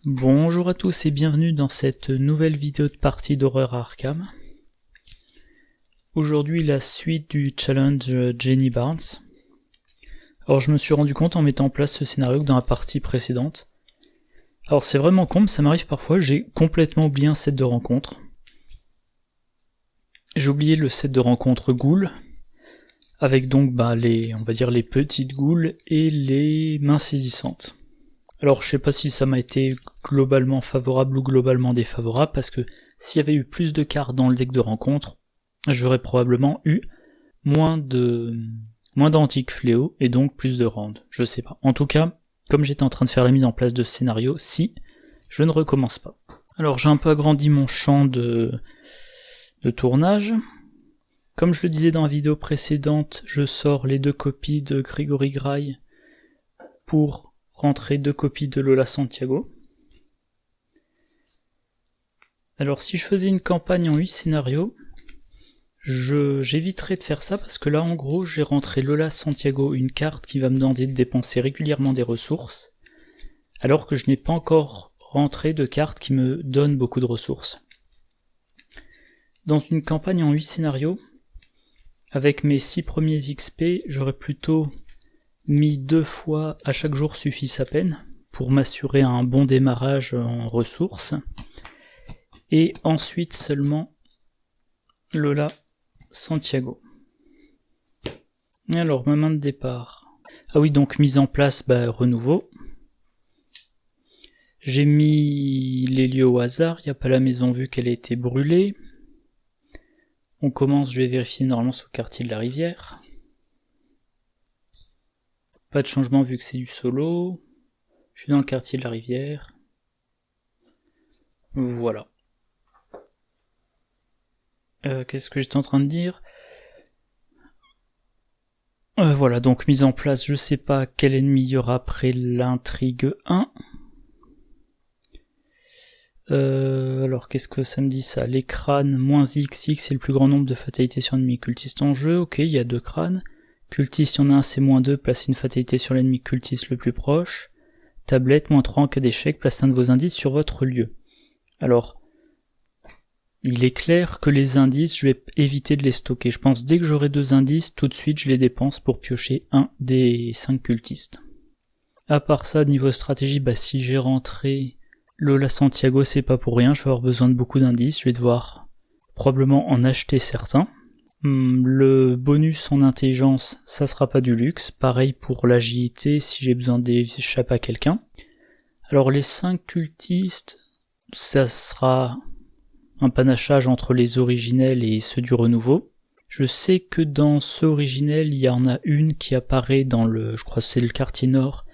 Bonjour à tous et bienvenue dans cette nouvelle vidéo de partie d'horreur Arkham. Aujourd'hui la suite du challenge Jenny Barnes. Alors je me suis rendu compte en mettant en place ce scénario que dans la partie précédente. Alors c'est vraiment con, mais ça m'arrive parfois, j'ai complètement oublié un set de rencontres. J'ai oublié le set de rencontres ghouls, avec donc on va dire les petites ghouls et les mains saisissantes. Alors je sais pas si ça m'a été globalement favorable ou globalement défavorable, parce que s'il y avait eu plus de cartes dans le deck de rencontres, j'aurais probablement eu moins d'antiques fléaux et donc plus de rounds, je sais pas. En tout cas, comme j'étais en train de faire la mise en place de ce scénario, si je ne recommence pas. Alors j'ai un peu agrandi mon champ de tournage. Comme je le disais dans la vidéo précédente, je sors les 2 copies de Gregory Gray pour rentrer 2 copies de Lola Santiago. Alors si je faisais une campagne en 8 scénarios, j'éviterais de faire ça parce que là en gros j'ai rentré Lola Santiago, une carte qui va me demander de dépenser régulièrement des ressources, alors que je n'ai pas encore rentré de carte qui me donne beaucoup de ressources. Dans une campagne en 8 scénarios, avec mes 6 premiers XP, j'aurais plutôt mis 2 fois à chaque jour suffit sa peine pour m'assurer un bon démarrage en ressources, et ensuite seulement Lola Santiago. Alors ma main de départ. Ah oui, donc mise en place, renouveau. J'ai mis les lieux au hasard, il n'y a pas la maison vu qu'elle a été brûlée. On commence, je vais vérifier normalement sur le quartier de la rivière. Pas de changement vu que c'est du solo. Je suis dans le quartier de la rivière. Voilà. Qu'est-ce que j'étais en train de dire ? Voilà, donc mise en place, je sais pas quel ennemi il y aura après l'intrigue 1. Alors qu'est-ce que ça me dit ça ? Les crânes, moins XX, c'est le plus grand nombre de fatalités sur l'ennemi cultiste en jeu. Ok, il y a 2 crânes. Cultiste, il y en a un, c'est moins 2, placez une fatalité sur l'ennemi cultiste le plus proche. Tablette, moins 3 en cas d'échec, placez un de vos indices sur votre lieu. Alors, il est clair que les indices, je vais éviter de les stocker. Je pense dès que j'aurai 2 indices, tout de suite je les dépense pour piocher un des 5 cultistes. À part ça, niveau stratégie, si j'ai rentré Lola Santiago, c'est pas pour rien, je vais avoir besoin de beaucoup d'indices, je vais devoir probablement en acheter certains. Le bonus en intelligence, ça sera pas du luxe, pareil pour l'agilité si j'ai besoin d'échapper à quelqu'un. Alors les 5 cultistes, ça sera un panachage entre les originels et ceux du renouveau. Je sais que dans ceux originels, il y en a une qui apparaît dans je crois que c'est le quartier nord,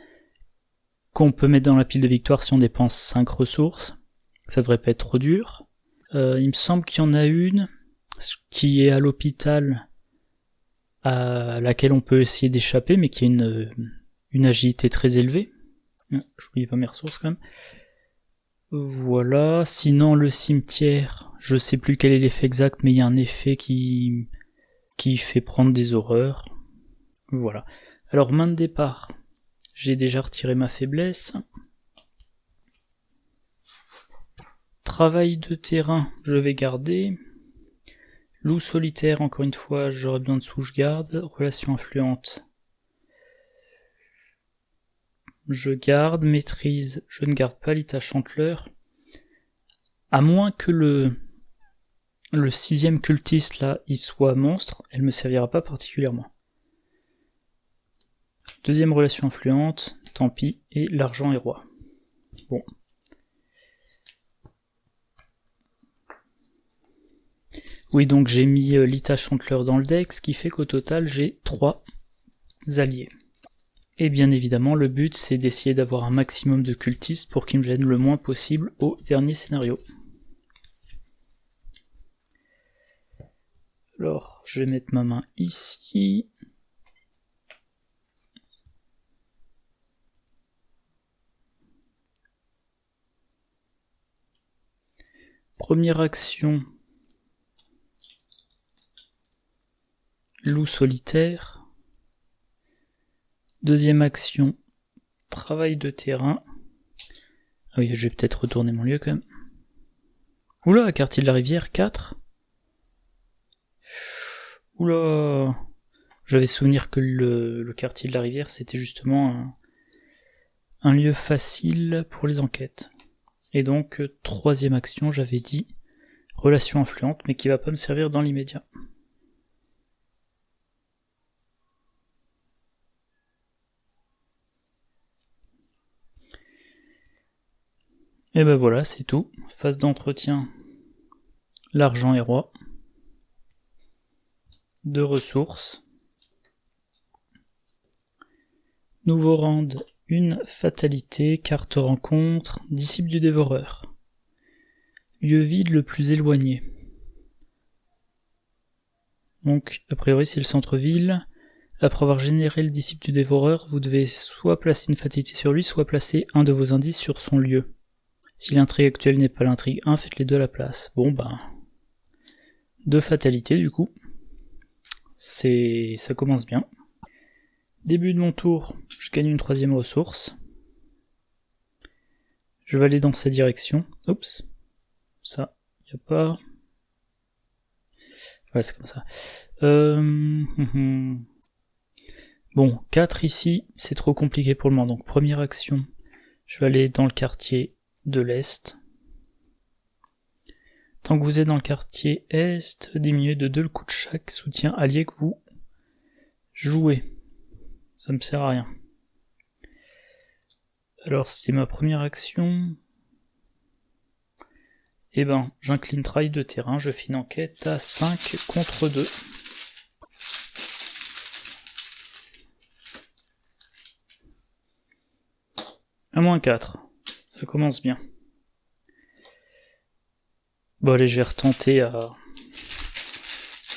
qu'on peut mettre dans la pile de victoire si on dépense 5 ressources. Ça devrait pas être trop dur. Il me semble qu'il y en a une qui est à l'hôpital, à laquelle on peut essayer d'échapper, mais qui a une agilité très élevée. J'oublie pas mes ressources quand même. Voilà, sinon le cimetière, je sais plus quel est l'effet exact, mais il y a un effet qui fait prendre des horreurs. Voilà. Alors main de départ, j'ai déjà retiré ma faiblesse. Travail de terrain, je vais garder. Loup solitaire, encore une fois, j'aurai besoin de sous, je garde. Relation influente, je garde. Maîtrise, je ne garde pas. Lita chanteleur, à moins que le 6ème cultiste là, il soit monstre, elle me servira pas particulièrement. 2ème relation influente, tant pis, et l'argent est roi. Bon. Oui, donc j'ai mis Lita chanteleur dans le deck, ce qui fait qu'au total j'ai 3 alliés. Et bien évidemment, le but c'est d'essayer d'avoir un maximum de cultistes pour qu'ils me gênent le moins possible au dernier scénario. Alors, je vais mettre ma main ici. Première action, loup solitaire. 2ème action, travail de terrain. Ah oui, je vais peut-être retourner mon lieu quand même. Oula, quartier de la rivière, 4. Oula. J'avais souvenir que le quartier de la rivière, c'était justement un lieu facile pour les enquêtes. Et donc, troisième action, j'avais dit relation influente, mais qui va pas me servir dans l'immédiat. Et ben voilà, c'est tout. Phase d'entretien, l'argent est roi. De ressources. Nouveau round, une fatalité, carte rencontre, disciple du dévoreur. Lieu vide le plus éloigné. Donc, a priori, c'est le centre-ville. Après avoir généré le disciple du dévoreur, vous devez soit placer une fatalité sur lui, soit placer un de vos indices sur son lieu. Si l'intrigue actuelle n'est pas l'intrigue 1, faites les deux à la place. Bon bah... 2 fatalités du coup. Ça commence bien. Début de mon tour, je gagne une 3e ressource. Je vais aller dans sa direction. Oups. Ça, y a pas... Voilà, c'est comme ça. Bon, 4 ici, c'est trop compliqué pour le moment. Donc première action, je vais aller dans le quartier de l'Est. Tant que vous êtes dans le quartier Est, diminuez de 2 le coût de chaque soutien allié que vous jouez. Ça me sert à rien. Alors c'est ma première action. Eh ben, j'incline travail de terrain, je fais une enquête à 5 contre 2. À moins 4. Ça commence bien. Bon allez, je vais retenter à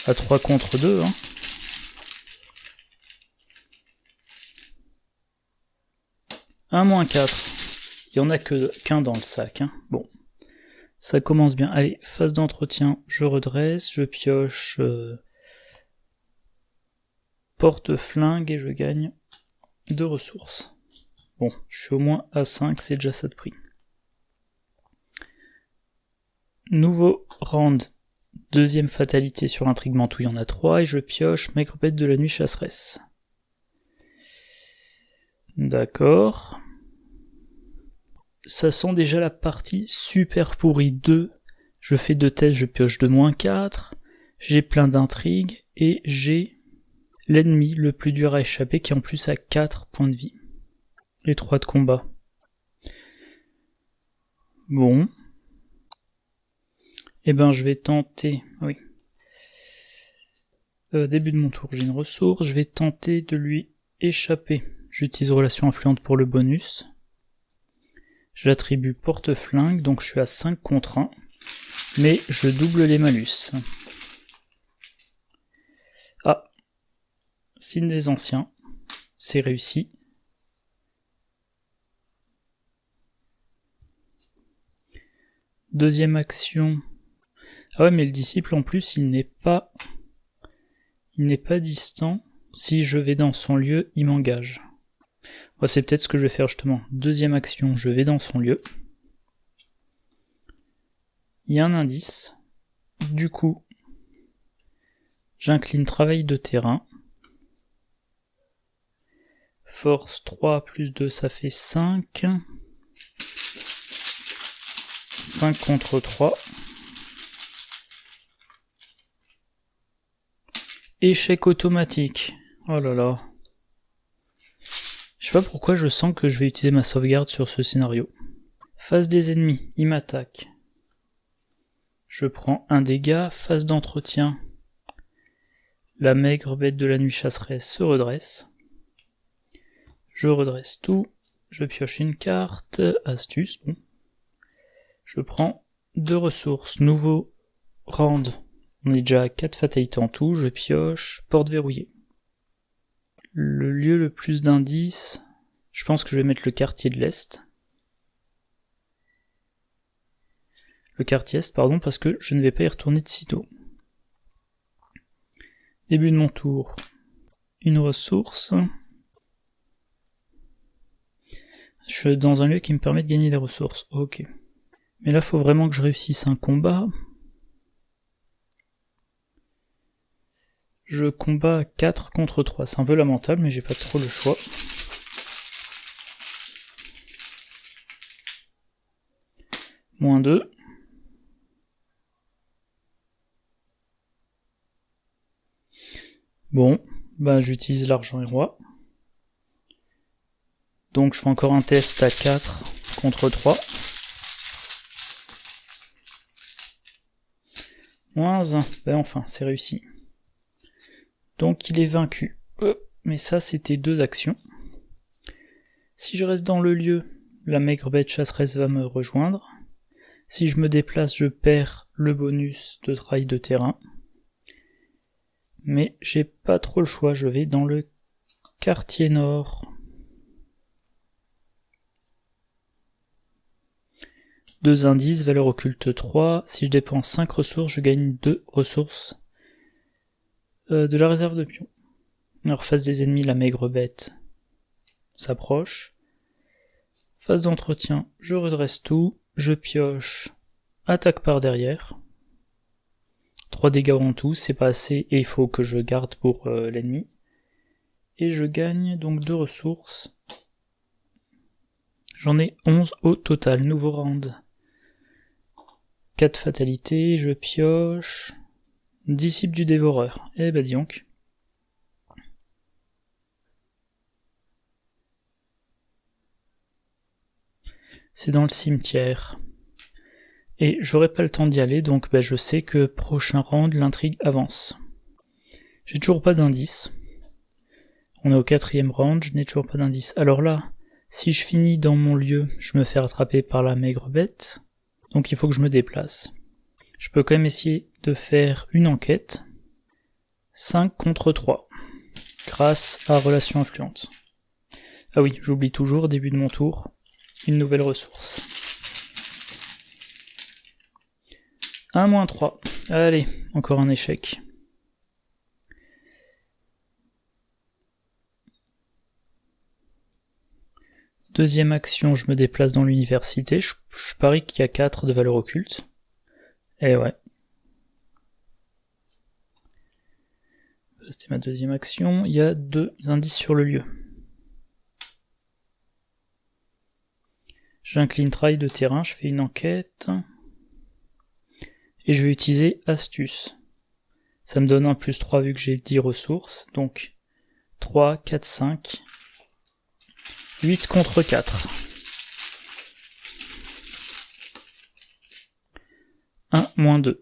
3 contre 2. Hein. Un moins 4. Il n'y en a qu'un dans le sac. Hein. Bon. Ça commence bien. Allez, phase d'entretien, je redresse, je pioche porte-flingue et je gagne 2 ressources. Bon, je suis au moins à 5, c'est déjà ça de prix. Nouveau round, 2e fatalité sur intrigue où il y en a 3, et je pioche maigre bête de la nuit chasseresse. D'accord. Ça sent déjà la partie super pourrie. 2, je fais 2 tests, je pioche de moins 4, j'ai plein d'intrigues, et j'ai l'ennemi le plus dur à échapper qui en plus a 4 points de vie. Et 3 de combat. Bon. Eh ben je vais tenter... Oui. Début de mon tour, j'ai une ressource, je vais tenter de lui échapper. J'utilise relation influente pour le bonus. J'attribue porte-flingue, donc je suis à 5 contre 1. Mais je double les malus. Ah. Signe des anciens. C'est réussi. Deuxième action. Ah ouais, mais le disciple en plus, il n'est pas distant. Si je vais dans son lieu, il m'engage. Ouais, c'est peut-être ce que je vais faire justement. Deuxième action, je vais dans son lieu. Il y a un indice. Du coup, j'incline travail de terrain. Force 3 plus 2, ça fait 5. 5 contre 3. Échec automatique. Oh là là. Je sais pas pourquoi je sens que je vais utiliser ma sauvegarde sur ce scénario. Phase des ennemis, ils m'attaquent. Je prends un dégât, phase d'entretien. La maigre bête de la nuit chasseresse se redresse. Je redresse tout. Je pioche une carte. Astuce, bon. Je prends 2 ressources. Nouveau round. On est déjà à 4 fatalités en tout. Je pioche. Porte verrouillée. Le lieu le plus d'indices. Je pense que je vais mettre le quartier de l'Est. Le quartier Est, pardon, parce que je ne vais pas y retourner de sitôt. Début de mon tour. Une ressource. Je suis dans un lieu qui me permet de gagner des ressources. Ok. Mais là, faut vraiment que je réussisse un combat. Je combats 4 contre 3. C'est un peu lamentable, mais j'ai pas trop le choix. Moins 2. Bon, bah j'utilise l'argent et roi. Donc je fais encore un test à 4 contre 3. Moins 1. Ben enfin, c'est réussi. Donc il est vaincu. Mais ça, c'était 2 actions. Si je reste dans le lieu, la maigre bête chasseresse va me rejoindre. Si je me déplace, je perds le bonus de trail de terrain. Mais j'ai pas trop le choix, je vais dans le quartier nord. 2 indices, valeur occulte 3. Si je dépense 5 ressources, je gagne 2 ressources de la réserve de pions. Alors face des ennemis, la maigre bête s'approche. Phase d'entretien, je redresse tout, je pioche, attaque par derrière. 3 dégâts en tout, c'est pas assez et il faut que je garde pour l'ennemi. Et je gagne donc 2 ressources. J'en ai 11 au total, nouveau round. 4 fatalités, je pioche. Disciple du dévoreur, eh ben dis donc. C'est dans le cimetière. Et j'aurai pas le temps d'y aller, donc je sais que prochain round, l'intrigue avance. J'ai toujours pas d'indice. On est au 4ème round, je n'ai toujours pas d'indice. Alors là, si je finis dans mon lieu, je me fais rattraper par la maigre bête. Donc il faut que je me déplace. Je peux quand même essayer de faire une enquête. 5 contre 3. Grâce à relation influente. Ah oui, j'oublie toujours, début de mon tour, une nouvelle ressource. 1 - 3. Allez, encore un échec. Deuxième action, je me déplace dans l'université. Je parie qu'il y a 4 de valeur occulte. Eh ouais. C'était ma deuxième action. Il y a 2 indices sur le lieu. J'incline trail de terrain, je fais une enquête. Et je vais utiliser astuce. Ça me donne un +3 vu que j'ai 10 ressources. Donc 3, 4, 5. 8 contre 4. 1 - 2.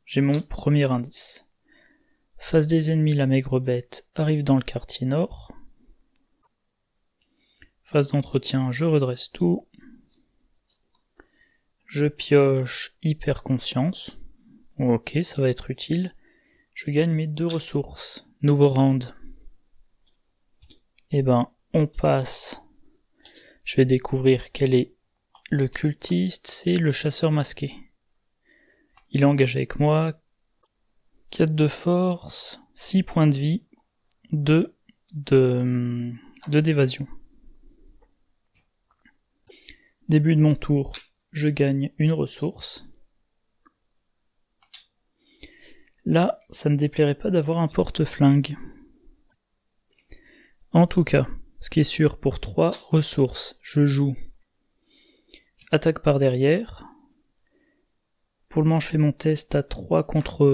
J'ai mon premier indice. Face des ennemis, la maigre bête arrive dans le quartier nord. Phase d'entretien, je redresse tout. Je pioche hyper conscience. Ok, ça va être utile. Je gagne mes 2 ressources. Nouveau round. Eh ben, on passe. Je vais découvrir quel est le cultiste. C'est le chasseur masqué. Il est engagé avec moi. 4 de force, 6 points de vie, 2 d'évasion. Début de mon tour, je gagne une ressource. Là, ça ne déplairait pas d'avoir un porte-flingue. En tout cas, ce qui est sûr, pour 3 ressources, je joue attaque par derrière. Pour le moment, je fais mon test à 3 contre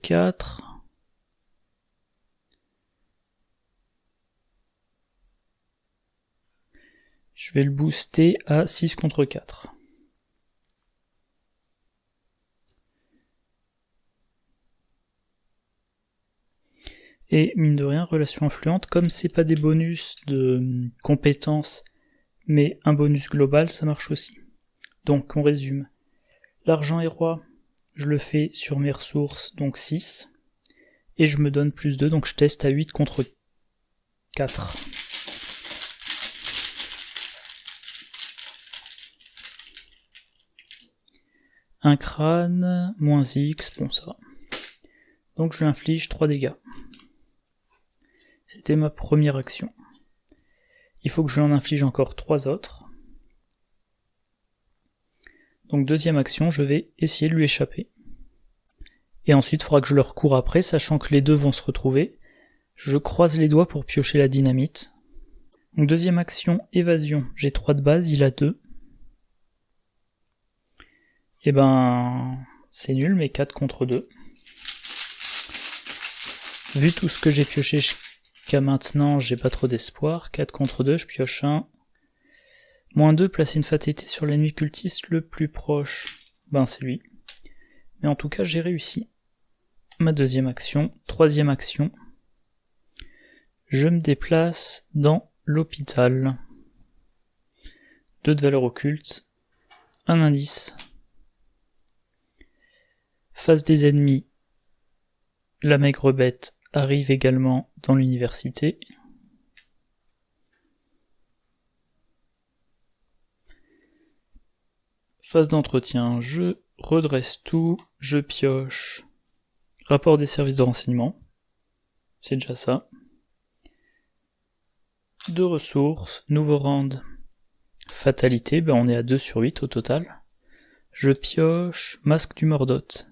4. Je vais le booster à 6 contre 4. Et mine de rien, relation influente, comme c'est pas des bonus de compétences, mais un bonus global, ça marche aussi. Donc on résume. L'argent et roi, je le fais sur mes ressources, donc 6. Et je me donne +2, donc je teste à 8 contre 4. Un crâne, -X, bon ça va. Donc je lui inflige 3 dégâts. C'était ma première action. Il faut que je lui en inflige encore 3 autres. Donc deuxième action, je vais essayer de lui échapper. Et ensuite, il faudra que je leur cours après, sachant que les deux vont se retrouver. Je croise les doigts pour piocher la dynamite. Donc deuxième action, évasion. J'ai 3 de base, il a 2. Et ben, c'est nul, mais 4 contre 2. Vu tout ce que j'ai pioché jusqu'à maintenant, j'ai pas trop d'espoir. 4 contre 2, je pioche 1. -2, placer une fatalité sur l'ennemi cultiste le plus proche. Ben c'est lui. Mais en tout cas, j'ai réussi. Ma deuxième action. Troisième action. Je me déplace dans l'hôpital. 2 de valeur occulte. Un indice. Face des ennemis. La maigre bête arrive également dans l'université. Phase d'entretien, je redresse tout, je pioche. Rapport des services de renseignement, c'est déjà ça. 2 ressources, nouveau round, fatalité, ben on est à 2 sur 8 au total. Je pioche, masque du Mordoth.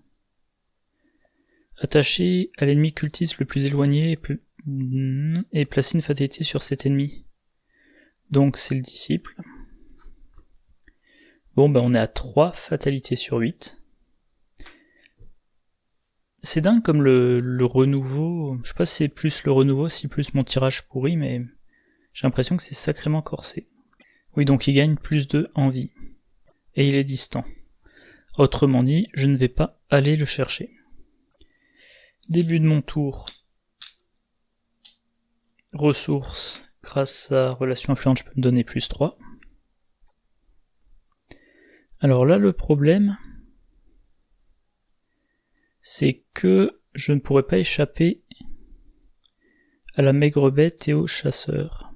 Attaché à l'ennemi cultiste le plus éloigné et placer une fatalité sur cet ennemi. Donc c'est le disciple. Bon, ben on est à 3 fatalités sur 8. C'est dingue comme le renouveau, je sais pas si c'est plus le renouveau, si plus mon tirage pourri, mais j'ai l'impression que c'est sacrément corsé. Oui, donc il gagne plus 2 en vie. Et il est distant. Autrement dit, je ne vais pas aller le chercher. Début de mon tour. Ressources. Grâce à relation influente, je peux me donner plus 3. Alors là, le problème, c'est que je ne pourrais pas échapper à la maigre bête et au chasseur.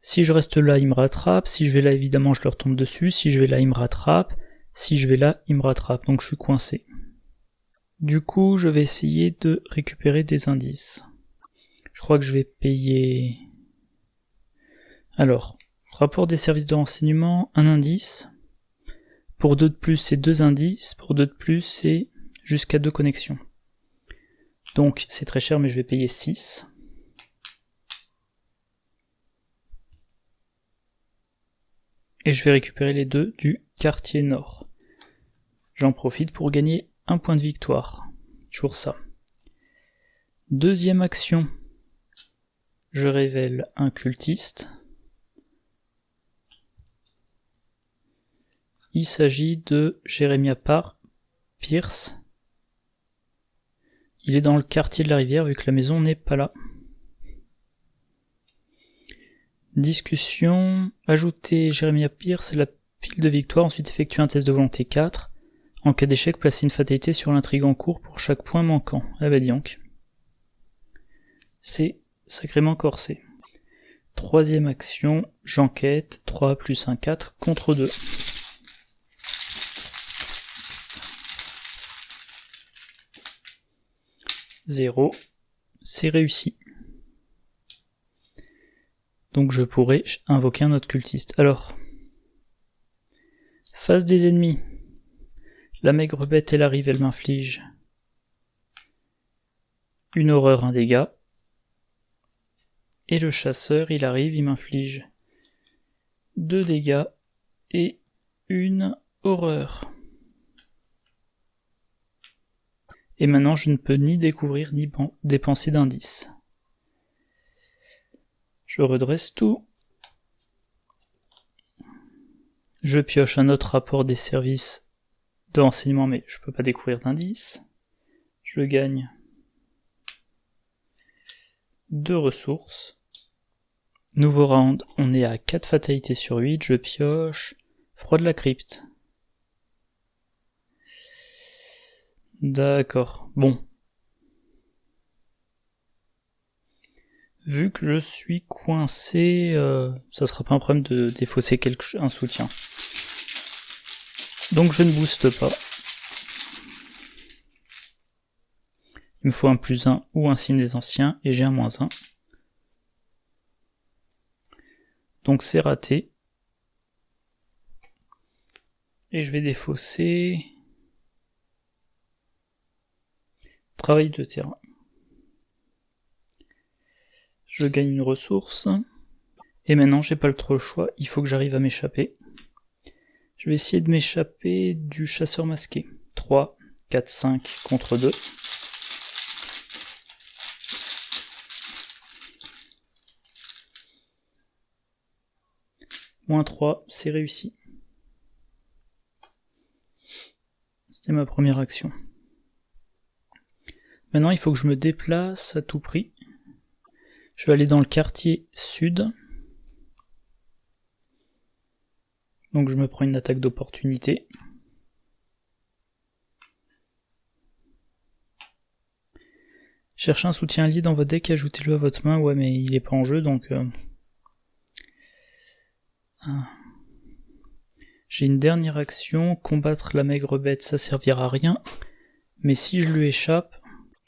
Si je reste là, il me rattrape. Si je vais là, évidemment, je leur tombe dessus. Si je vais là, il me rattrape. Si je vais là, il me rattrape. Donc je suis coincé. Du coup, je vais essayer de récupérer des indices. Je crois que je vais payer... Alors... Rapport des services de renseignement, un indice. Pour 2 de plus, c'est 2 indices. Pour 2 de plus, c'est jusqu'à 2 connexions. Donc, c'est très cher, mais je vais payer 6. Et je vais récupérer les 2 du quartier nord. J'en profite pour gagner 1 point de victoire. Toujours ça. Deuxième action. Je révèle un cultiste. Il s'agit de Jeremiah Pierce. Il est dans le quartier de la rivière vu que la maison n'est pas là. Discussion. Ajouter Jeremiah Pierce et la pile de victoire. Ensuite effectuer un test de volonté 4. En cas d'échec, placer une fatalité sur l'intrigue en cours pour chaque point manquant. Ah bah dis donc. C'est sacrément corsé. Troisième action. J'enquête. 3 plus 1, 4 contre 2. 0, c'est réussi. Donc je pourrais invoquer un autre cultiste. Alors, face des ennemis, la maigre bête elle arrive, elle m'inflige une horreur, un dégât. Et le chasseur il arrive, il m'inflige 2 dégâts et une horreur. Et maintenant je ne peux ni découvrir ni dépenser d'indices. Je redresse tout. Je pioche un autre rapport des services de renseignement, mais je peux pas découvrir d'indices. Je gagne 2 ressources. Nouveau round, on est à 4 fatalités sur 8, je pioche froid de la crypte. D'accord, bon. Vu que je suis coincé, ça sera pas un problème de défausser un soutien. Donc je ne booste pas. Il me faut un +1 ou un signe des anciens, et j'ai un -1. Donc c'est raté. Et je vais défausser... Travail de terrain. Je gagne une ressource. Et maintenant, j'ai pas trop le choix, il faut que j'arrive à m'échapper. Je vais essayer de m'échapper du chasseur masqué. 3, 4, 5 contre 2. -3, c'est réussi. C'était ma première action. Maintenant, il faut que je me déplace à tout prix. Je vais aller dans le quartier sud. Donc je me prends une attaque d'opportunité. Cherchez un soutien allié dans votre deck, ajoutez-le à votre main. Ouais, mais il est pas en jeu, donc... J'ai une dernière action, combattre la maigre bête, ça servira à rien. Mais si je lui échappe,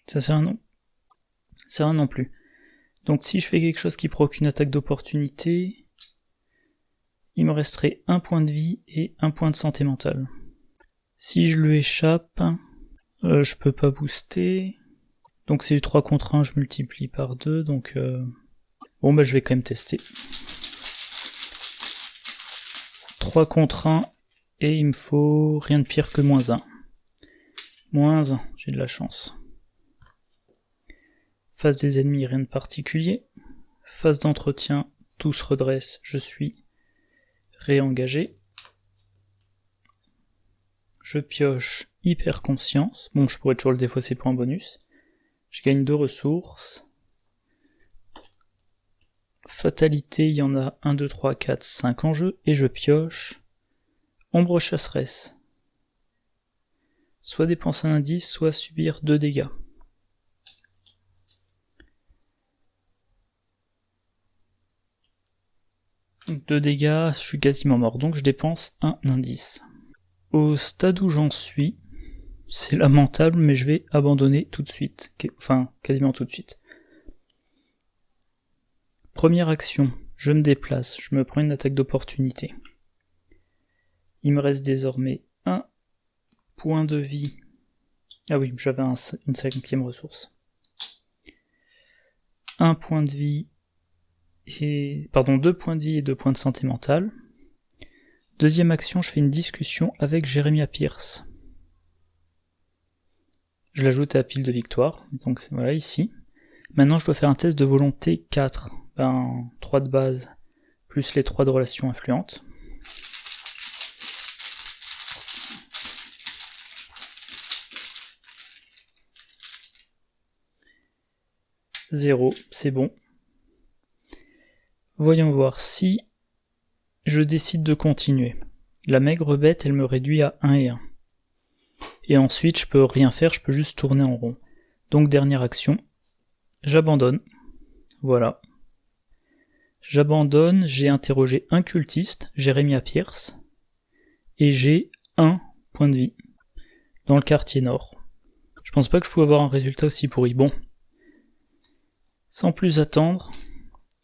ça sert à non. Ça sert à non plus. Donc si je fais quelque chose qui provoque une attaque d'opportunité, il me resterait un point de vie et un point de santé mentale. Si je lui échappe, je peux pas booster. Donc c'est du 3 contre 1, je multiplie par 2, donc... Bon bah je vais quand même tester. 3 contre 1, et il me faut rien de pire que -1. -1, j'ai de la chance. Phase des ennemis, rien de particulier. Phase d'entretien, tout se redresse, je suis réengagé. Je pioche hyper conscience. Bon, je pourrais toujours le défausser pour un bonus. Je gagne 2 ressources. Fatalité, il y en a 1, 2, 3, 4, 5 en jeu. Et je pioche ombre chasseresse. Soit dépenser un indice, soit subir 2 dégâts. 2 dégâts, je suis quasiment mort, donc je dépense un indice. Au stade où j'en suis, c'est lamentable, mais je vais abandonner tout de suite. Enfin, quasiment tout de suite. Première action, je me déplace, je me prends une attaque d'opportunité. Il me reste désormais un point de vie. Ah oui, j'avais une 5e ressource. Un point de vie et... Pardon, 2 points de vie et 2 points de santé mentale. Deuxième action, je fais une discussion avec Jeremiah Pierce. Je l'ajoute à la pile de victoire, donc voilà, ici. Maintenant, je dois faire un test de volonté 4. 3 de base, plus les 3 de relations influentes. Zéro, c'est bon. Voyons voir si je décide de continuer. La maigre bête, elle me réduit à 1 et 1. Et ensuite, je peux rien faire, je peux juste tourner en rond. Donc, dernière action, j'abandonne. Voilà. J'abandonne, j'ai interrogé un cultiste, Jeremiah Pierce, et j'ai 1 point de vie dans le quartier nord. Je pense pas que je pouvais avoir un résultat aussi pourri. Bon. Sans plus attendre,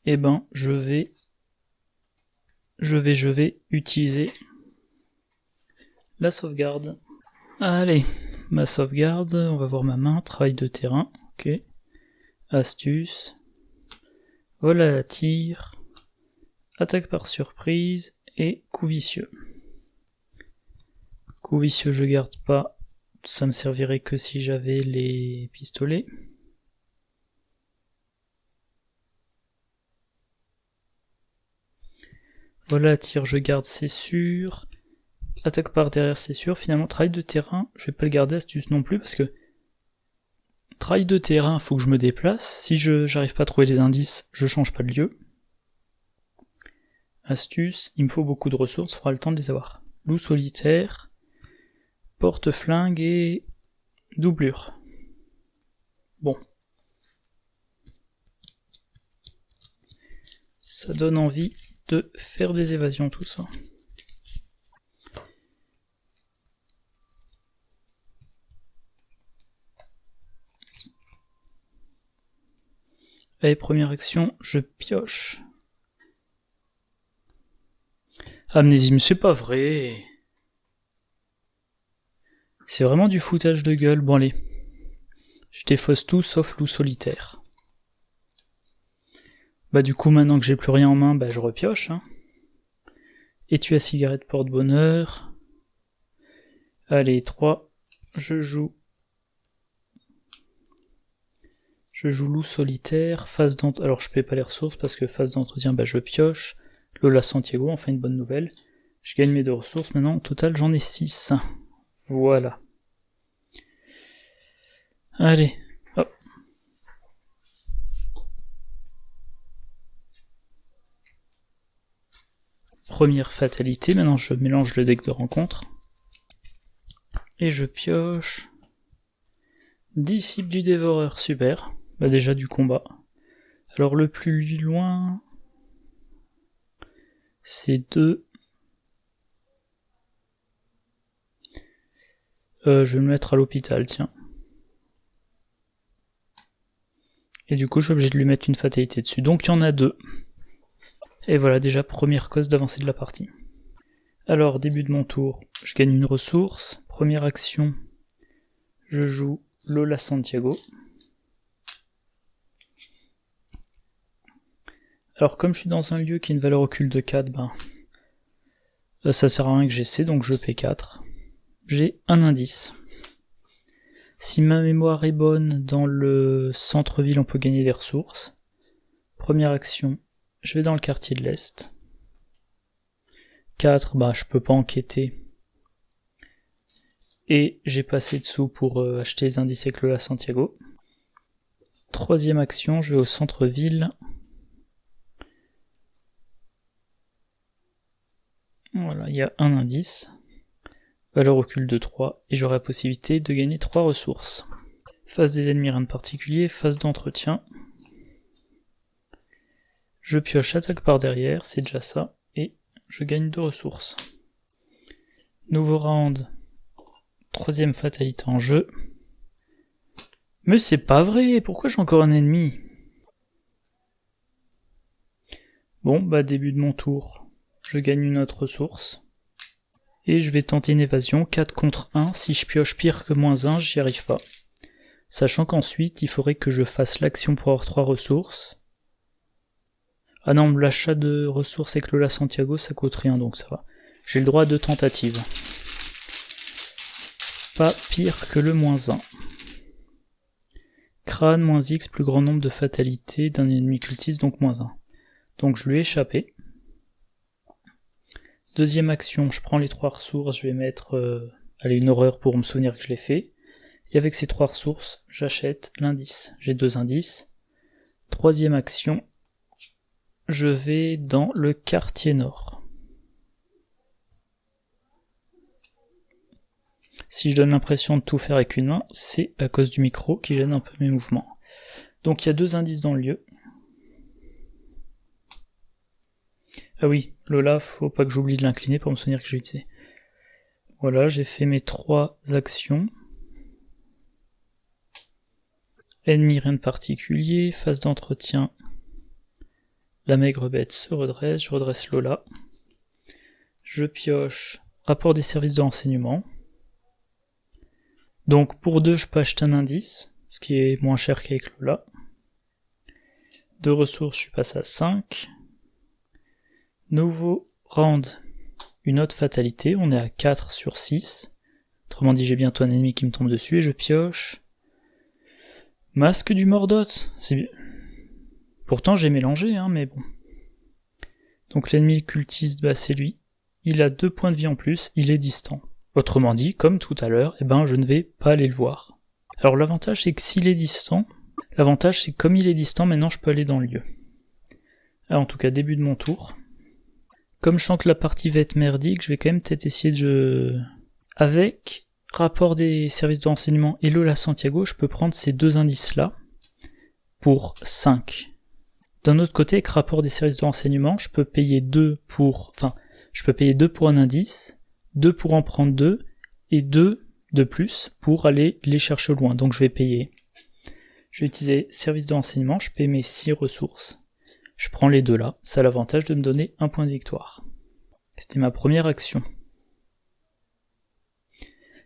eh ben, je vais utiliser la sauvegarde. Allez, ma sauvegarde, on va voir ma main, travail de terrain, ok. Astuce, vol à la tire, attaque par surprise et coup vicieux. Coup vicieux je garde pas, ça me servirait que si j'avais les pistolets. Voilà, tir je garde, c'est sûr. Attaque par derrière, c'est sûr. Finalement, travail de terrain, je vais pas le garder, astuce non plus, parce que travail de terrain, faut que je me déplace. Si j'arrive pas à trouver les indices, je change pas de lieu. Astuce, il me faut beaucoup de ressources, il faudra le temps de les avoir. Loup solitaire, porte-flingue et doublure. Bon. Ça donne envie de faire des évasions, tout ça. Allez, première action, je pioche. Amnésie, c'est pas vrai. C'est vraiment du foutage de gueule. Bon allez, je défausse tout sauf loup solitaire. Bah du coup maintenant que j'ai plus rien en main, bah je repioche. Hein. Et tu as cigarette porte-bonheur. Allez, 3, je joue loup solitaire, phase d'entretien. Alors je paie pas les ressources parce que phase d'entretien, bah je pioche. Lola Santiago, enfin une bonne nouvelle. Je gagne mes 2 ressources maintenant, au total j'en ai 6. Voilà. Allez, hop. Première fatalité, maintenant je mélange le deck de rencontre. Et je pioche. Disciple du dévoreur, super. Bah déjà du combat. Alors le plus loin... c'est 2. Je vais me mettre à l'hôpital, tiens. Et du coup, je suis obligé de lui mettre une fatalité dessus. Donc il y en a 2. Et voilà, déjà première cause d'avancée de la partie. Alors, début de mon tour, je gagne une ressource. Première action, je joue Lola Santiago. Alors comme je suis dans un lieu qui a une valeur occulte de 4, ben, ça sert à rien que j'essaie, donc je paie 4. J'ai un indice. Si ma mémoire est bonne, dans le centre-ville on peut gagner des ressources. Première action, je vais dans le quartier de l'Est. 4, bah je peux pas enquêter. Et j'ai pas assez de sous pour acheter les indices avec Lola Santiago. Troisième action, je vais au centre-ville. Voilà, il y a un indice. Valeur occulte de 3, et j'aurai la possibilité de gagner 3 ressources. Phase des ennemis, rien de particulier. Phase d'entretien. Je pioche attaque par derrière, c'est déjà ça, et je gagne 2 ressources. Nouveau round. Troisième fatalité en jeu. Mais c'est pas vrai, pourquoi j'ai encore un ennemi? Bon, bah début de mon tour. Je gagne une autre ressource. Et je vais tenter une évasion, 4 contre 1, si je pioche pire que -1, j'y arrive pas. Sachant qu'ensuite, il faudrait que je fasse l'action pour avoir 3 ressources. Ah non, l'achat de ressources avec Lola Santiago, ça coûte rien, donc ça va. J'ai le droit à 2 tentatives. Pas pire que le -1. Crâne, -X, plus grand nombre de fatalités d'un ennemi cultiste, donc -1. Donc je lui ai échappé. Deuxième action, je prends les 3 ressources, je vais mettre une horreur pour me souvenir que je l'ai fait. Et avec ces 3 ressources, j'achète l'indice. J'ai 2 indices. Troisième action, je vais dans le quartier nord. Si je donne l'impression de tout faire avec une main, c'est à cause du micro qui gêne un peu mes mouvements. Donc il y a 2 indices dans le lieu. Ah oui, Lola, faut pas que j'oublie de l'incliner pour me souvenir que je l'ai utilisé. Voilà, j'ai fait mes 3 actions. Ennemi, rien de particulier. Phase d'entretien. La maigre bête se redresse, je redresse Lola. Je pioche rapport des services de renseignement. Donc pour 2, je peux acheter un indice, ce qui est moins cher qu'avec Lola. 2 ressources, je passe à 5. Nouveau round, une autre fatalité, on est à 4 sur 6. Autrement dit, j'ai bientôt un ennemi qui me tombe dessus et je pioche. Masque du Mordot, c'est bien. Pourtant j'ai mélangé, hein, mais bon. Donc l'ennemi cultiste, bah c'est lui. Il a 2 points de vie en plus, il est distant. Autrement dit, comme tout à l'heure, eh ben je ne vais pas aller le voir. Alors l'avantage c'est que s'il est distant, l'avantage c'est que comme il est distant, maintenant je peux aller dans le lieu. Alors en tout cas, début de mon tour. Comme je sens que la partie va être merdique, je vais quand même peut-être essayer de... Avec rapport des services de renseignement et Lola Santiago, je peux prendre ces 2 indices-là pour 5. D'un autre côté, avec rapport des services de renseignement, je peux payer 2 pour... Enfin, je peux payer 2 pour un indice, 2 pour en prendre 2, et 2 de plus pour aller les chercher au loin. Donc je vais payer Je vais utiliser service de renseignement, je paie mes 6 ressources. Je prends les deux là, ça a l'avantage de me donner un point de victoire. C'était ma première action.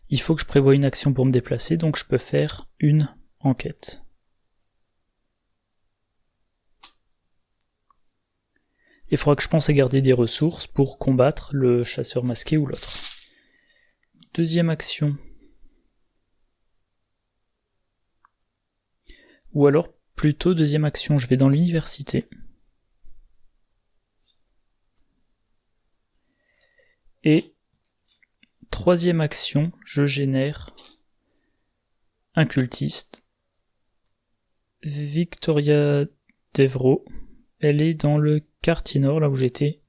Il faut que je prévoie une action pour me déplacer, donc je peux faire une enquête. Il faudra que je pense à garder des ressources pour combattre le chasseur masqué ou l'autre. Deuxième action. Ou alors, plutôt deuxième action, je vais dans l'université. Et troisième action, je génère un cultiste. Victoria Devro. Elle est dans le quartier nord, là où j'étais.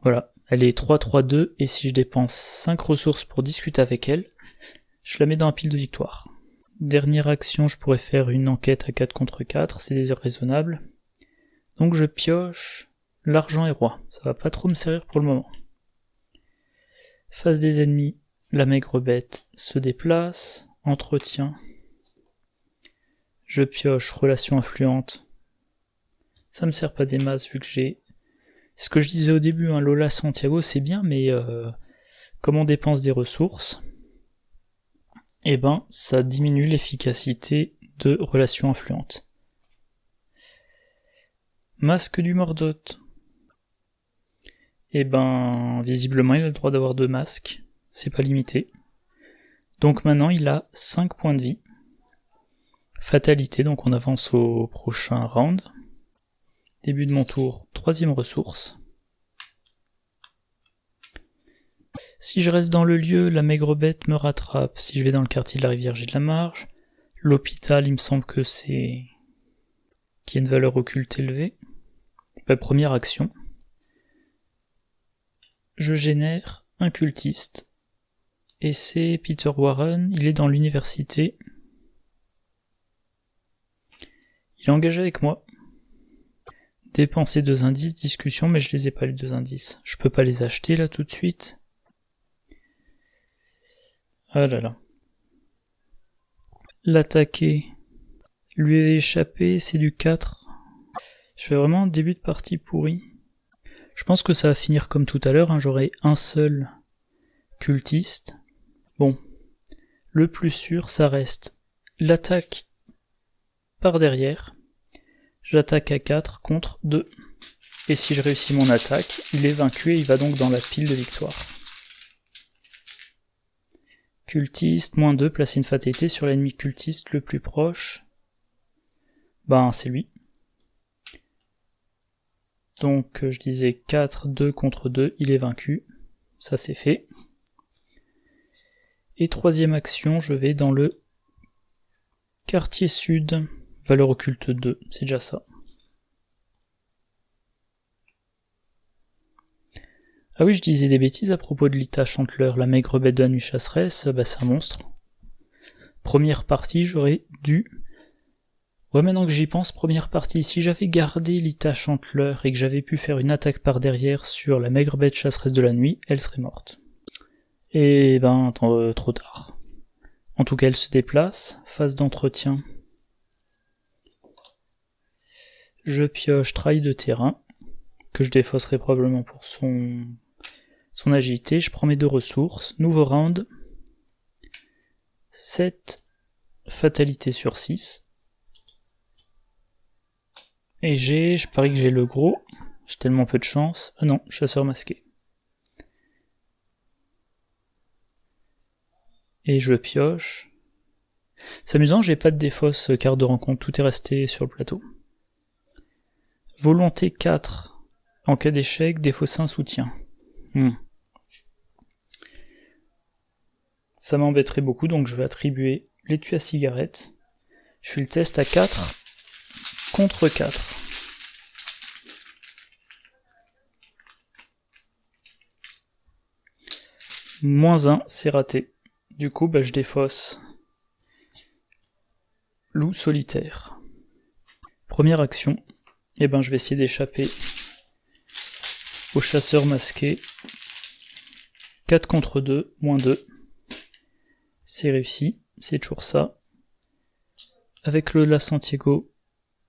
Voilà, elle est 3-3-2, et si je dépense 5 ressources pour discuter avec elle, je la mets dans la pile de victoire. Dernière action, je pourrais faire une enquête à 4 contre 4, c'est déraisonnable. Donc je pioche l'argent et roi, ça va pas trop me servir pour le moment. Face des ennemis, la maigre bête se déplace, entretien. Je pioche relation influente. Ça me sert pas des masses vu que j'ai... C'est ce que je disais au début, hein, Lola Santiago c'est bien, mais comme on dépense des ressources, eh ben ça diminue l'efficacité de relations influentes. Masque du Mordoth. Eh ben, visiblement il a le droit d'avoir 2 masques, c'est pas limité. Donc maintenant il a 5 points de vie. Fatalité, donc on avance au prochain round. Début de mon tour, 3ème ressource. Si je reste dans le lieu, la maigre bête me rattrape. Si je vais dans le quartier de la rivière, j'ai de la marge. L'hôpital, il me semble que c'est... qu'il y a une valeur occulte élevée. Première action. Je génère un cultiste. Et c'est Peter Warren, il est dans l'université. Il est engagé avec moi. Dépenser 2 indices, discussion, mais je les ai pas les 2 indices. Je peux pas les acheter là tout de suite. Ah là là. L'attaquer. Lui a échappé, c'est du 4. Je fais vraiment un début de partie pourri. Je pense que ça va finir comme tout à l'heure, hein, j'aurai un seul cultiste. Bon. Le plus sûr, ça reste l'attaque par derrière. J'attaque à 4 contre 2. Et si je réussis mon attaque, il est vaincu et il va donc dans la pile de victoire. Cultiste, -2, placer une fatalité sur l'ennemi cultiste le plus proche. Ben, c'est lui. Donc, je disais 4, 2 contre 2, il est vaincu. Ça, c'est fait. Et 3ème action, je vais dans le quartier sud. Valeur occulte 2, c'est déjà ça. Ah oui, je disais des bêtises à propos de Lita Chantler, la maigre bête de la nuit chasseresse, bah c'est un monstre. Première partie, j'aurais dû... Ouais, maintenant que j'y pense, première partie, si j'avais gardé Lita Chantler et que j'avais pu faire une attaque par derrière sur la maigre bête chasseresse de la nuit, elle serait morte. Et ben, trop tard. En tout cas, elle se déplace, phase d'entretien. Je pioche trahi de terrain, que je défausserai probablement pour son agilité. Je prends mes 2 ressources. Nouveau round. 7 fatalités sur 6. Et je parie que j'ai le gros. J'ai tellement peu de chance. Ah non, chasseur masqué. Et je le pioche. C'est amusant, j'ai pas de défausse carte de rencontre, tout est resté sur le plateau. Volonté 4. En cas d'échec, défausser un soutien. Ça m'embêterait beaucoup, donc je vais attribuer l'étui à cigarette. Je fais le test à 4 contre 4. -1, c'est raté. Du coup, je défausse loup solitaire. Première action, je vais essayer d'échapper au chasseur masqué. 4 contre 2, -2. C'est réussi, c'est toujours ça. Avec le La Santiago,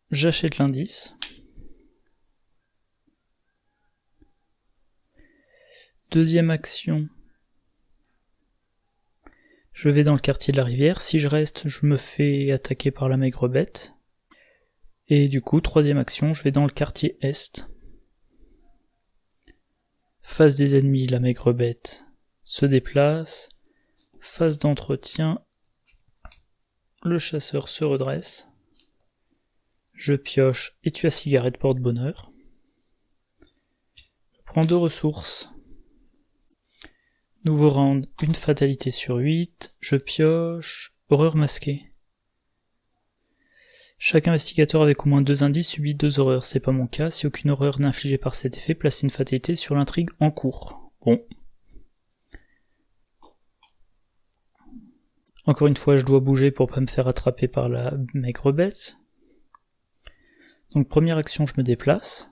j'achète l'indice. Deuxième action, je vais dans le quartier de la rivière. Si je reste, je me fais attaquer par la maigre bête. Et du coup, troisième action, je vais dans le quartier est. Phase des ennemis, la maigre bête se déplace. Phase d'entretien, le chasseur se redresse. Je pioche et tue à cigarette porte-bonheur. Je prends 2 ressources. Nouveau round, une fatalité sur 8. Je pioche, horreur masquée. Chaque investigateur avec au moins 2 indices subit 2 horreurs, c'est pas mon cas. Si aucune horreur n'est infligée par cet effet, placez une fatalité sur l'intrigue en cours. Bon. Encore une fois, je dois bouger pour pas me faire attraper par la maigre bête. Donc première action, je me déplace.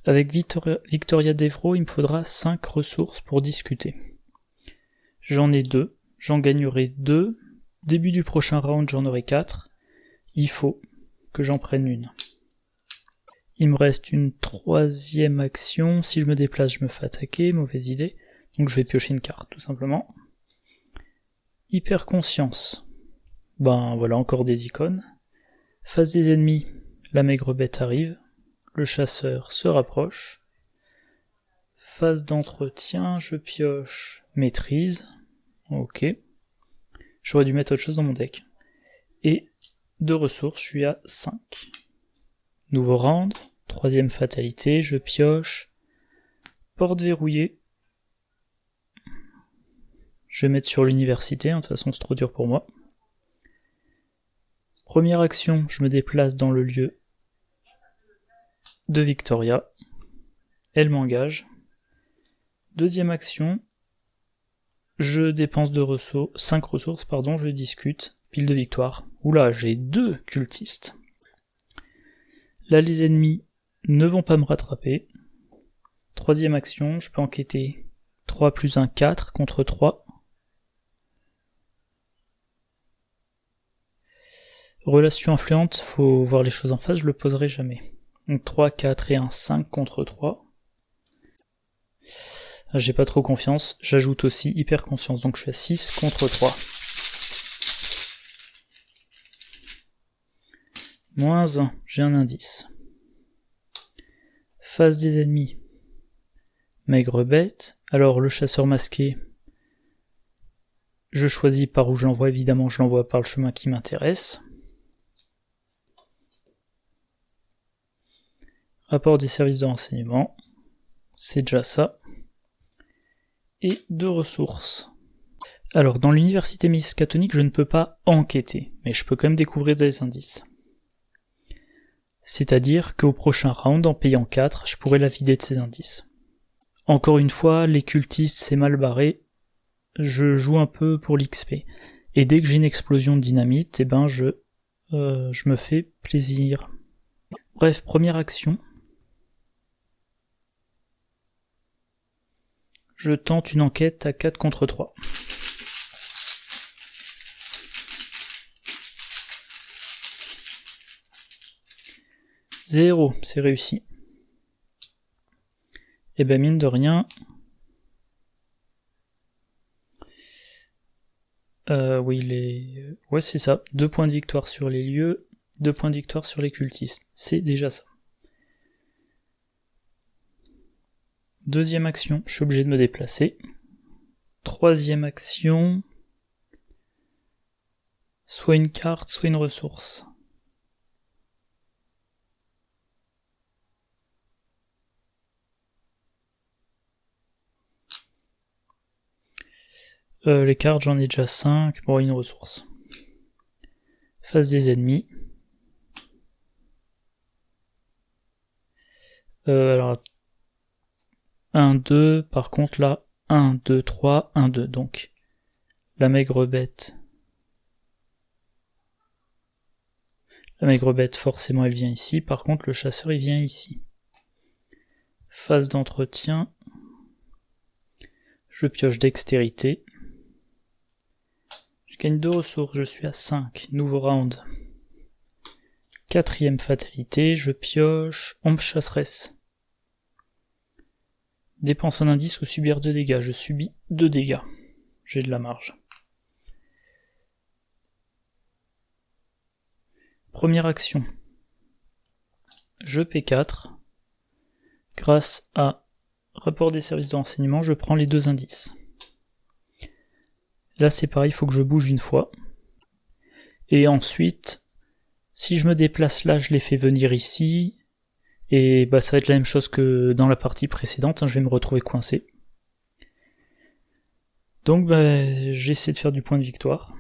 Avec Victoria Devro, il me faudra 5 ressources pour discuter. J'en ai 2, j'en gagnerai 2. Début du prochain round, j'en aurai 4. Il faut que j'en prenne une. Il me reste une troisième action. Si je me déplace, je me fais attaquer, mauvaise idée. Donc je vais piocher une carte, tout simplement. Hyper conscience. Ben voilà, encore des icônes. Face des ennemis, la maigre bête arrive. Le chasseur se rapproche. Phase d'entretien, je pioche maîtrise. Ok. J'aurais dû mettre autre chose dans mon deck. Et 2 ressources, je suis à 5. Nouveau round, troisième fatalité, je pioche. Porte verrouillée. Je vais mettre sur l'université, de toute façon c'est trop dur pour moi. Première action, je me déplace dans le lieu de Victoria. Elle m'engage. Deuxième action, je dépense 5 ressources, je discute. Pile de victoire. Oula, j'ai 2 cultistes. Là, les ennemis ne vont pas me rattraper. Troisième action, je peux enquêter 3 plus 1, 4 contre 3. Relation influente, faut voir les choses en face, je le poserai jamais. Donc 3, 4 et 1, 5 contre 3. J'ai pas trop confiance, j'ajoute aussi hyper conscience, donc je suis à 6 contre 3. Moins 1, j'ai un indice. Face des ennemis. Maigre bête. Alors le chasseur masqué, je choisis par où je l'envoie, évidemment je l'envoie par le chemin qui m'intéresse. Rapport des services de renseignement, c'est déjà ça. Et 2 ressources. Alors dans l'université miskatonique, je ne peux pas enquêter, mais je peux quand même découvrir des indices. C'est-à-dire qu'au prochain round, en payant 4, je pourrais la vider de ces indices. Encore une fois, les cultistes, c'est mal barré. Je joue un peu pour l'XP. Et dès que j'ai une explosion de dynamite, eh ben je me fais plaisir. Bref, première action. Je tente une enquête à 4 contre 3. Zéro, c'est réussi. Et ben mine de rien... oui, ouais c'est ça. 2 points de victoire sur les lieux, 2 points de victoire sur les cultistes. C'est déjà ça. Deuxième action, je suis obligé de me déplacer. Troisième action... Soit une carte, soit une ressource. Les cartes, j'en ai déjà 5, bon, une ressource. Face des ennemis. Alors, 1, 2, par contre là, 1, 2, 3, 1, 2, donc la maigre bête. La maigre bête, forcément, elle vient ici, par contre le chasseur, il vient ici. Phase d'entretien. Je pioche dextérité. Je gagne 2 ressources, je suis à 5. Nouveau round. 4ème fatalité, je pioche ombre chasseresse. Dépense un indice ou subir 2 dégâts. Je subis 2 dégâts. J'ai de la marge. Première action. Je P4. Grâce à rapport des services de renseignement, je prends les 2 indices. Là c'est pareil, il faut que je bouge une fois. Et ensuite, si je me déplace là, je les fais venir ici. Et bah ça va être la même chose que dans la partie précédente, hein, je vais me retrouver coincé. Donc bah, j'essaie de faire du point de victoire.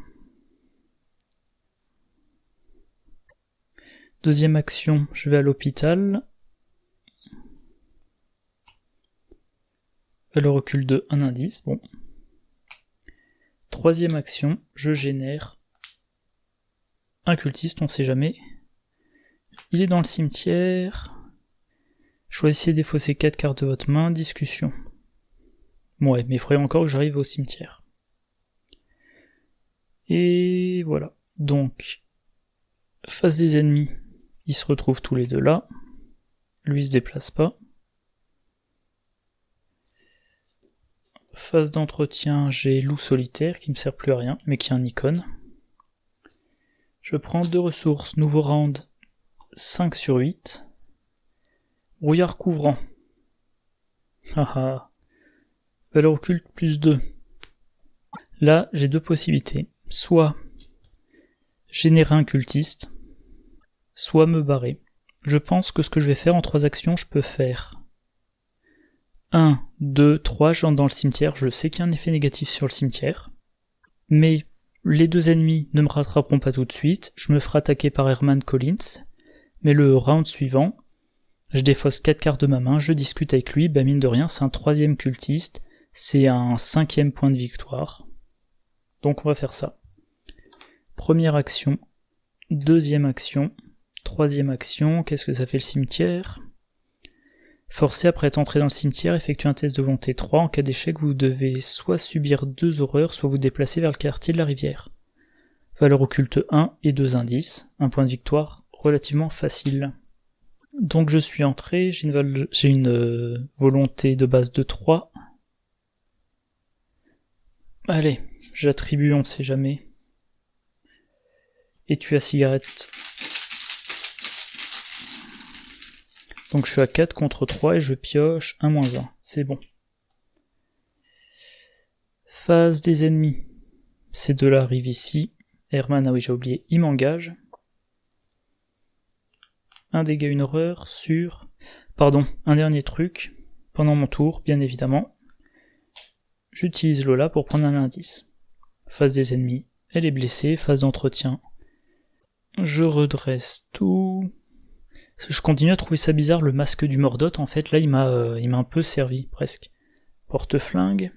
Deuxième action, je vais à l'hôpital. Valeur recul de 1 indice, bon. Troisième action, je génère un cultiste, on sait jamais. Il est dans le cimetière. Choisissez et défaussez 4 cartes de votre main, discussion. Ouais, mais il faudrait encore que j'arrive au cimetière. Et voilà. Donc, face des ennemis, ils se retrouvent tous les deux là. Lui il se déplace pas. Phase d'entretien, j'ai loup solitaire qui me sert plus à rien, mais qui est un icône. Je prends 2 ressources, nouveau round, 5 sur 8. Brouillard couvrant. Haha. Valeur occulte plus 2. Là, j'ai 2 possibilités. Soit générer un cultiste, soit me barrer. Je pense que ce que je vais faire en 3 actions, je peux faire 1, 2, 3, j'entre dans le cimetière, je sais qu'il y a un effet négatif sur le cimetière, mais les 2 ennemis ne me rattraperont pas tout de suite, je me ferai attaquer par Herman Collins, mais le round suivant, je défausse 4 cartes de ma main, je discute avec lui, bah mine de rien, c'est un 3ème cultiste, c'est un 5ème point de victoire, donc on va faire ça. Première action, deuxième action, troisième action, qu'est-ce que ça fait le cimetière ? Forcé après être entré dans le cimetière, effectuez un test de volonté 3. En cas d'échec, vous devez soit subir 2 horreurs, soit vous déplacer vers le quartier de la rivière. Valeur occulte 1 et 2 indices. Un point de victoire relativement facile. Donc je suis entré, j'ai une volonté de base de 3. Allez, j'attribue, on ne sait jamais. Et tu as cigarette. Donc je suis à 4 contre 3 et je pioche 1-1. C'est bon. Phase des ennemis. Ces deux-là arrivent ici. Herman, ah oui j'ai oublié, il m'engage. Un dégât, une horreur sur... Pardon, un dernier truc. Pendant mon tour, bien évidemment. J'utilise Lola pour prendre un indice. Phase des ennemis. Elle est blessée. Phase d'entretien. Je redresse tout... Je continue à trouver ça bizarre, le masque du Mordoth, en fait, là il m'a un peu servi, presque. Porte-flingue.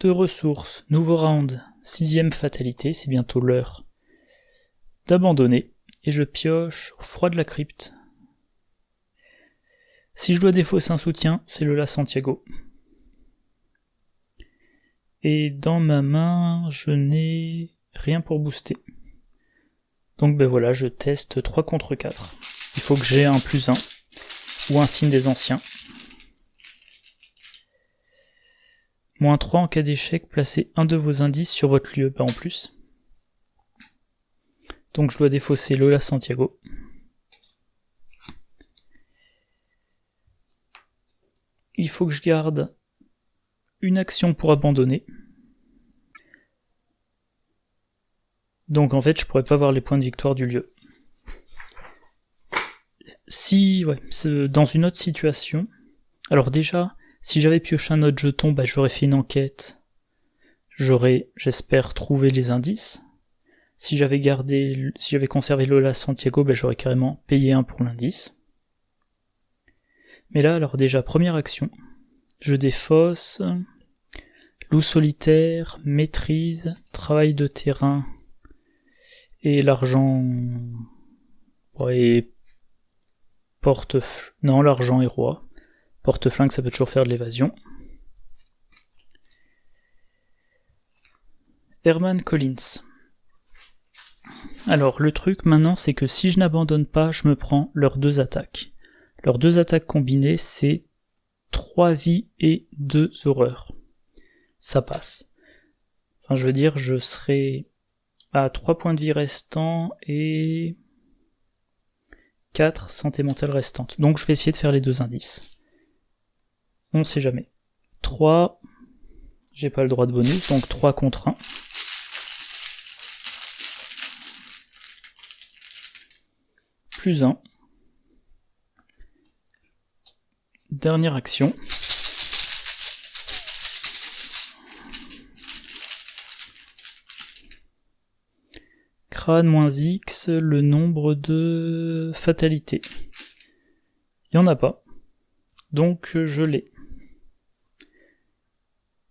2 ressources, nouveau round, 6ème fatalité, c'est bientôt l'heure d'abandonner, et je pioche froid de la crypte. Si je dois défausser un soutien, c'est le La Santiago. Et dans ma main, je n'ai rien pour booster. Donc ben voilà, je teste 3 contre 4. Il faut que j'ai un +1, ou un signe des anciens. -3 en cas d'échec, placez un de vos indices sur votre lieu, en plus. Donc je dois défausser Lola Santiago. Il faut que je garde une action pour abandonner. Donc en fait, je pourrais pas avoir les points de victoire du lieu. Si, ouais, dans une autre situation, alors déjà, si j'avais pioché un autre jeton, bah j'aurais fait une enquête. J'aurais, j'espère, trouvé les indices. Si j'avais conservé Lola Santiago, bah j'aurais carrément payé 1 pour l'indice. Mais là, alors déjà, première action. Je défausse, loup solitaire, maîtrise, travail de terrain, et l'argent... Ouais, non, l'argent est roi. Porte-flingue, ça peut toujours faire de l'évasion. Herman Collins. Alors, le truc maintenant, c'est que si je n'abandonne pas, je me prends leurs 2 attaques. Leurs 2 attaques combinées, c'est 3 vies et 2 horreurs. Ça passe. Enfin, je veux dire, je serai à 3 points de vie restants et 4 santé mentale restantes. Donc je vais essayer de faire les 2 indices. On sait jamais. 3, j'ai pas le droit de bonus, donc 3 contre 1. Plus 1. Dernière action. Crâne moins X, le nombre de fatalités. Il n'y en a pas. Donc je l'ai.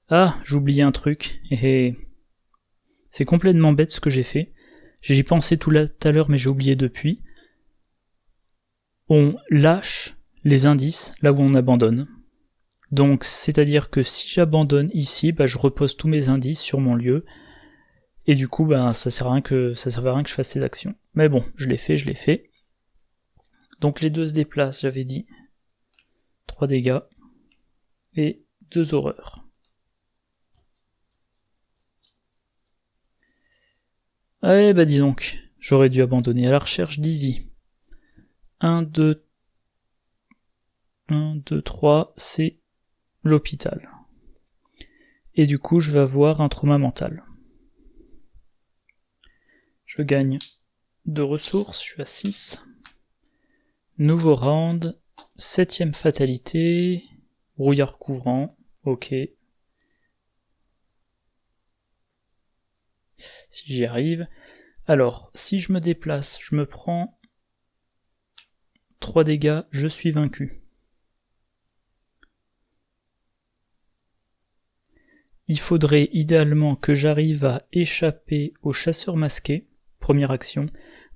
Ah, j'ai oublié un truc. Et c'est complètement bête ce que j'ai fait. J'y pensais tout à l'heure mais j'ai oublié depuis. On lâche les indices là où on abandonne. Donc c'est-à-dire que si j'abandonne ici, je repose tous mes indices sur mon lieu. Et du coup, ça servait à rien que je fasse ces actions. Mais bon, je l'ai fait. Donc les 2 se déplacent, j'avais dit. 3 dégâts. Et 2 horreurs. Eh dis donc, j'aurais dû abandonner à la recherche d'Izzy. 1, 2, 3, c'est l'hôpital. Et du coup, je vais avoir un trauma mental. Je gagne 2 ressources, je suis à 6. Nouveau round, 7ème fatalité, brouillard couvrant, ok. Si j'y arrive. Alors, si je me déplace, je me prends 3 dégâts, je suis vaincu. Il faudrait idéalement que j'arrive à échapper au chasseur masqué. Première action.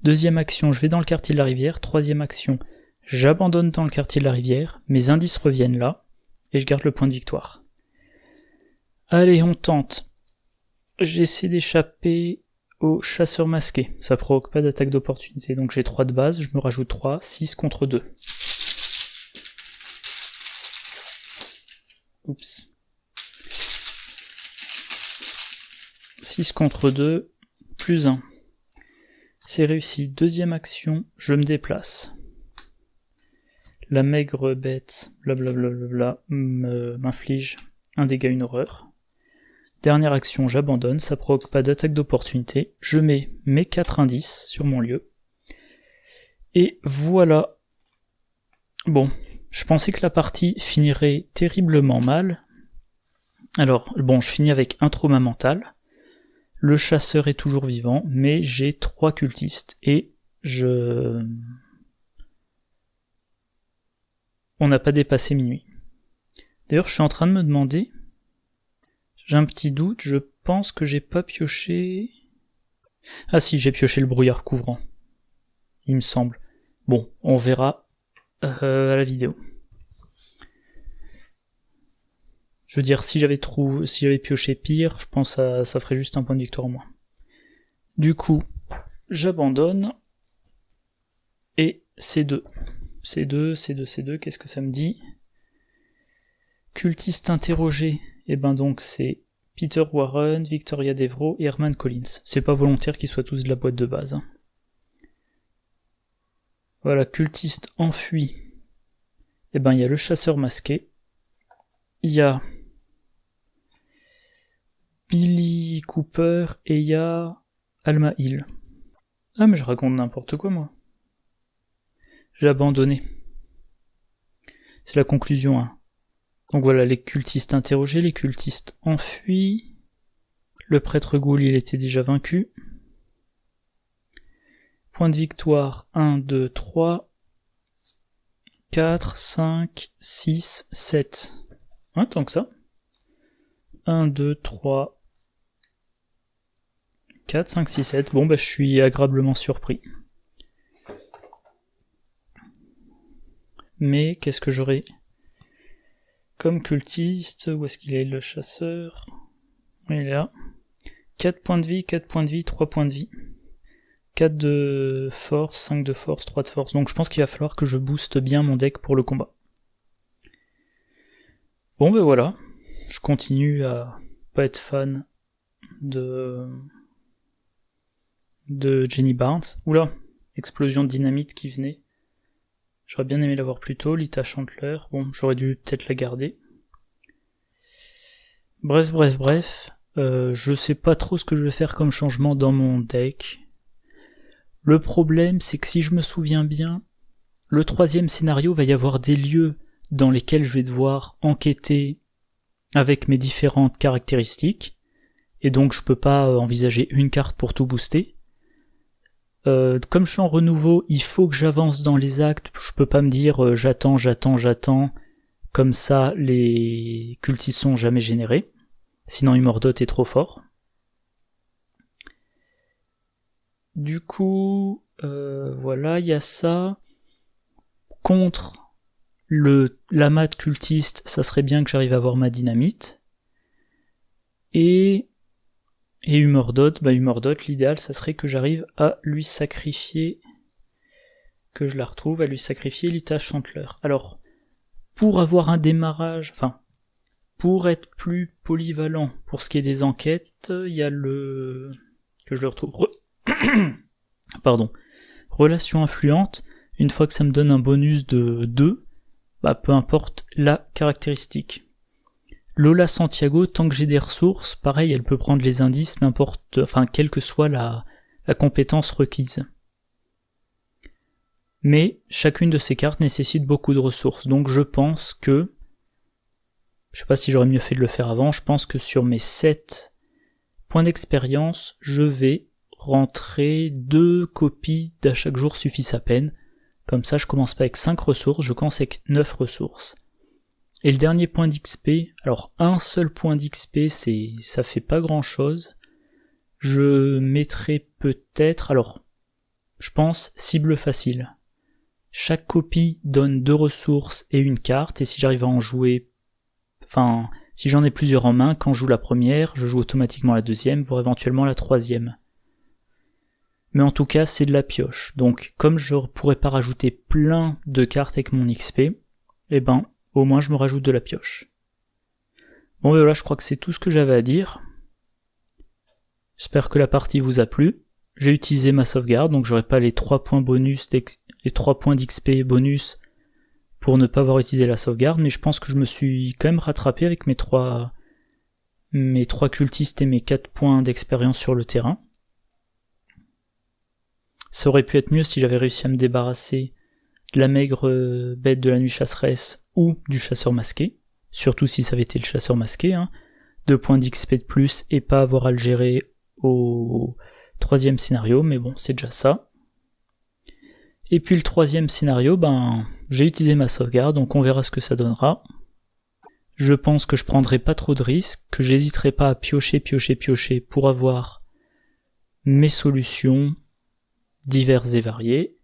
2e action, je vais dans le quartier de la rivière. 3e action, j'abandonne dans le quartier de la rivière. Mes indices reviennent là. Et je garde le point de victoire. Allez, on tente. J'essaie d'échapper au chasseur masqué. Ça provoque pas d'attaque d'opportunité. Donc j'ai 3 de base, je me rajoute 3. 6 contre 2. Oups. 6 contre 2, plus 1. C'est réussi. 2e action, je me déplace. La maigre bête, blablabla, m'inflige un dégât, une horreur. Dernière action, j'abandonne, ça provoque pas d'attaque d'opportunité. Je mets mes 4 indices sur mon lieu. Et voilà. Bon, je pensais que la partie finirait terriblement mal. Alors, bon, je finis avec un trauma mental. Le chasseur est toujours vivant, mais j'ai 3 cultistes, et on n'a pas dépassé minuit. D'ailleurs, je suis en train de me demander, j'ai un petit doute, je pense que j'ai pas pioché... Ah si, j'ai pioché le brouillard couvrant, il me semble. Bon, on verra à la vidéo. Je veux dire, si j'avais pioché pire, je pense que ça ferait juste un point de victoire en moins. Du coup, j'abandonne. Et C2. C2, qu'est-ce que ça me dit? Cultiste interrogé, et donc c'est Peter Warren, Victoria Devro et Herman Collins. C'est pas volontaire qu'ils soient tous de la boîte de base. Voilà, cultiste enfui. Et il y a le chasseur masqué. Il y a Billy Cooper et il y a Alma Hill. Ah mais je raconte n'importe quoi moi. J'ai abandonné. C'est la conclusion, hein. Donc voilà, les cultistes interrogés, les cultistes enfuis. Le prêtre ghoul, il était déjà vaincu. Point de victoire, 1, 2, 3, 4, 5, 6, 7. Ouais, tant que ça. 1, 2, 3, 4, 5, 6, 7. Bon, je suis agréablement surpris. Mais qu'est-ce que j'aurai comme cultiste? Où est-ce qu'il est, le chasseur? Il est là. 4 points de vie, 4 points de vie, 3 points de vie. 4 de force, 5 de force, 3 de force. Donc je pense qu'il va falloir que je booste bien mon deck pour le combat. Bon ben voilà, je continue à pas être fan de Jenny Barnes. Oula, explosion de dynamite qui venait. J'aurais bien aimé l'avoir plus tôt, Lita Chandler. Bon, j'aurais dû peut-être la garder. Bref. Je sais pas trop ce que je vais faire comme changement dans mon deck. Le problème, c'est que si je me souviens bien, le 3e scénario va y avoir des lieux dans lesquels je vais devoir enquêter avec mes différentes caractéristiques, et donc je peux pas envisager une carte pour tout booster. Comme je suis en renouveau, il faut que j'avance dans les actes, je peux pas me dire j'attends, comme ça les cultistes sont jamais générés, sinon Immordot est trop fort. Du coup, voilà, il y a ça. Contre l'amas de cultiste, ça serait bien que j'arrive à avoir ma dynamite. Et Immordot, l'idéal, ça serait que j'arrive à lui sacrifier, que je la retrouve, à lui sacrifier Lita Chandler. Alors, pour avoir un démarrage, pour être plus polyvalent pour ce qui est des enquêtes, il y a que je le retrouve. Pardon. Relation influente, une fois que ça me donne un bonus de 2, peu importe la caractéristique. Lola Santiago, tant que j'ai des ressources, pareil, elle peut prendre les indices, quelle que soit la compétence requise. Mais chacune de ces cartes nécessite beaucoup de ressources, donc je pense que, je sais pas si j'aurais mieux fait de le faire avant, je pense que sur mes 7 points d'expérience, je vais rentrer 2 copies d'à chaque jour suffisent à peine. Comme ça, je commence pas avec 5 ressources, je commence avec 9 ressources. Et le dernier point d'XP, alors un seul point d'XP, ça fait pas grand chose. Je mettrai peut-être, je pense, cible facile. Chaque copie donne 2 ressources et une carte, et si j'arrive à en jouer, si j'en ai plusieurs en main, quand je joue la première, je joue automatiquement la deuxième, voire éventuellement la troisième. Mais en tout cas, c'est de la pioche. Donc, comme je pourrais pas rajouter plein de cartes avec mon XP, au moins je me rajoute de la pioche. Bon, voilà, je crois que c'est tout ce que j'avais à dire. J'espère que la partie vous a plu. J'ai utilisé ma sauvegarde, donc j'aurai pas les 3 points bonus, les 3 points d'XP bonus pour ne pas avoir utilisé la sauvegarde, mais je pense que je me suis quand même rattrapé avec mes 3 cultistes et mes 4 points d'expérience sur le terrain. Ça aurait pu être mieux si j'avais réussi à me débarrasser de la maigre bête de la nuit chasseresse ou du chasseur masqué, surtout si ça avait été le chasseur masqué, 2 points d'XP de plus et pas avoir à le gérer au 3e scénario, mais bon, c'est déjà ça. Et puis le 3e scénario, j'ai utilisé ma sauvegarde, donc on verra ce que ça donnera. Je pense que je prendrai pas trop de risques, que j'hésiterai pas à piocher pour avoir mes solutions diverses et variées.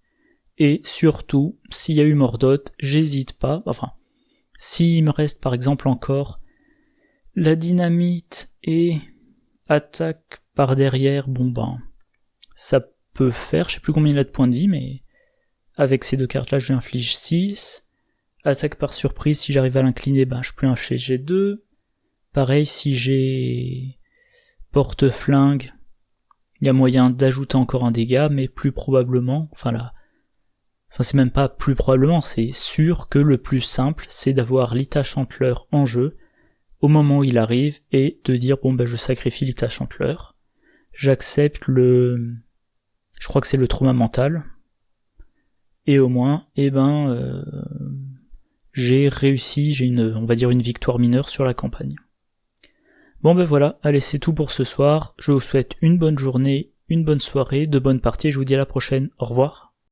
Et surtout, s'il y a eu Immordot, j'hésite pas, s'il me reste par exemple encore la dynamite et attaque par derrière, ça peut faire, je sais plus combien il a de points de vie, mais avec ces 2 cartes là je lui inflige 6. Attaque par surprise, si j'arrive à l'incliner, je peux infliger 2. Pareil, si j'ai porte-flingue, il y a moyen d'ajouter encore un dégât, mais plus probablement, c'est même pas plus probablement, c'est sûr que le plus simple, c'est d'avoir Lita Chandler en jeu, au moment où il arrive, et de dire, je sacrifie Lita Chandler, j'accepte je crois que c'est le trauma mental, et au moins, j'ai réussi, j'ai on va dire une victoire mineure sur la campagne. Bon voilà, allez, c'est tout pour ce soir, je vous souhaite une bonne journée, une bonne soirée, de bonnes parties, et je vous dis à la prochaine, au revoir.